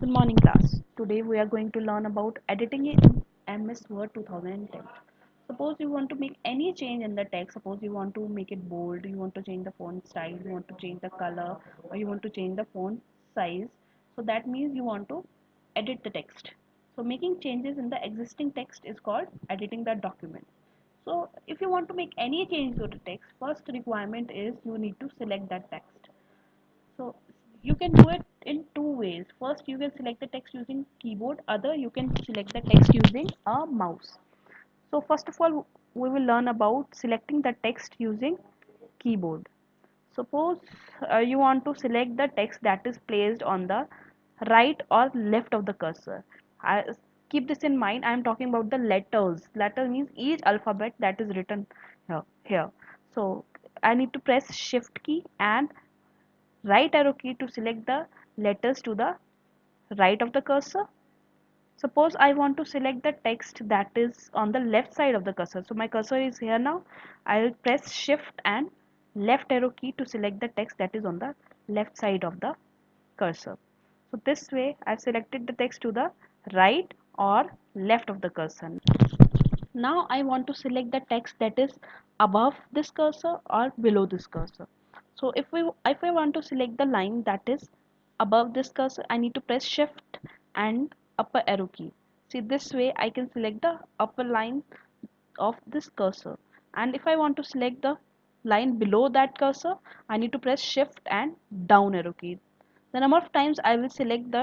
Good morning class. Today we are going to learn about editing in MS Word 2010. Suppose you want to make any change in the text. Suppose you want to make it bold, you want to change the font style, you want to change the color, or you want to change the font size. So that means you want to edit the text. So making changes in the existing text is called editing the document. So if you want to make any change to the text, first requirement is you need to select that text. So you can do it in two ways. First, you can select the text using keyboard. Other, you can select the text using a mouse. So first of all, we will learn about selecting the text using keyboard. Suppose you want to select the text that is placed on the right or left of the cursor. I, Keep this in mind. I am talking about the letters. Letter means each alphabet that is written here. So I need to press Shift key and right arrow key to select the letters to the right of the cursor. Suppose I want to select the text that is on the left side of the cursor. So my cursor is here now. I will press shift and left arrow key to select the text that is on the left side of the cursor. So this way I've selected the text to the right or left of the cursor. Now I want to select the text that is above this cursor or below this cursor. So if I want to select the line that is above this cursor, I need to press shift and upper arrow key. See, this way I can select the upper line of this cursor. And if I want to select the line below that cursor, I need to press shift and down arrow key. The number of times I will select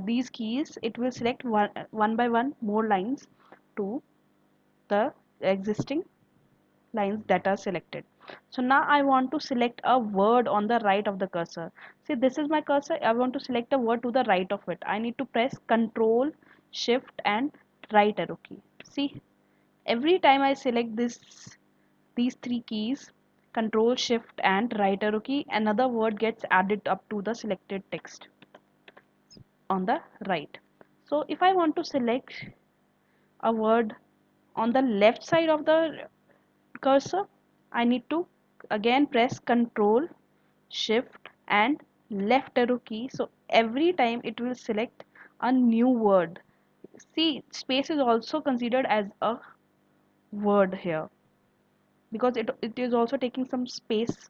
these keys, it will select one by one more lines to the existing lines that are selected. So now I want to select a word on the right of the cursor. See, this is my cursor. I want to select a word to the right of it. I need to press Control, Shift and right arrow key. See, every time I select these three keys, Control, Shift and right arrow key, another word gets added up to the selected text on the right. So if I want to select a word on the left side of the cursor, I need to again press Control, Shift and left arrow key. So every time it will select a new word. See, space is also considered as a word here because it is also taking some space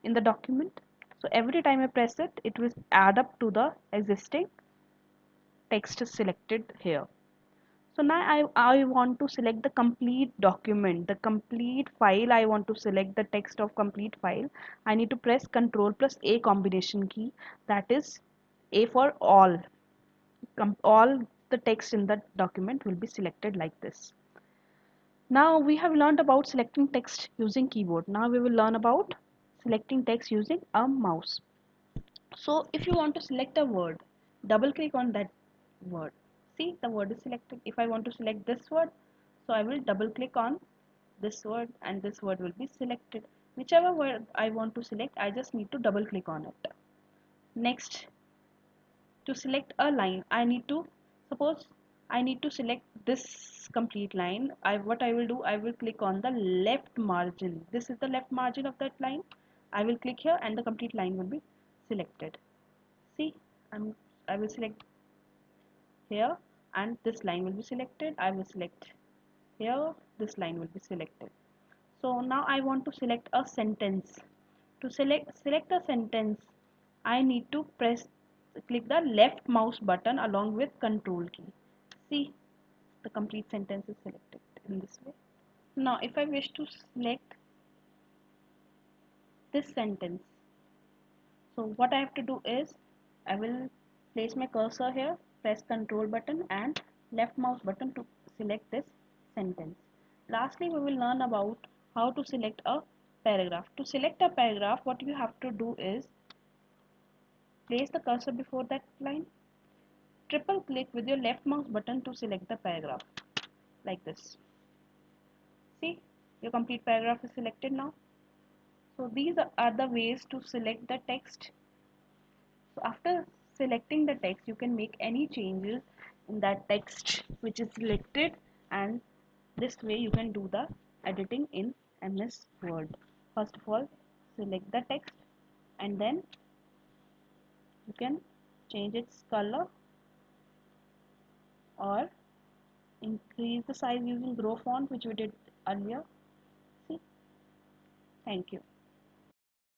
in the document. So every time I press it, it will add up to the existing text selected here. So now I want to select the complete document, the complete file. I want to select the text of complete file. I need to press Control plus A combination key, that is A for all. All the text in the document will be selected like this. Now we have learned about selecting text using keyboard. Now we will learn about selecting text using a mouse. So if you want to select a word, double click on that word. See, the word is selected. If I want to select this word, so I will double click on this word and this word will be selected. Whichever word I want to select, I just need to double click on it. Next, to select a line, suppose I need to select this complete line. What I will do, I will click on the left margin. This is the left margin of that line. I will click here and the complete line will be selected. See, I will select here and this line will be selected. I will select here, this line will be selected. So now I want to select a sentence. To select a sentence, I need to click the left mouse button along with Control key. See, the complete sentence is selected in this way. Now if I wish to select this sentence, so what I have to do is I will place my cursor here, press Control button and left mouse button to select this sentence. Lastly, we will learn about how to select a paragraph. To select a paragraph, what you have to do is place the cursor before that line, triple click with your left mouse button to select the paragraph like this. See, your complete paragraph is selected now. So these are the ways to select the text. So after selecting the text, you can make any changes in that text which is selected, and this way you can do the editing in MS Word. First of all, select the text and then you can change its color or increase the size using grow font, which we did earlier. See, thank you.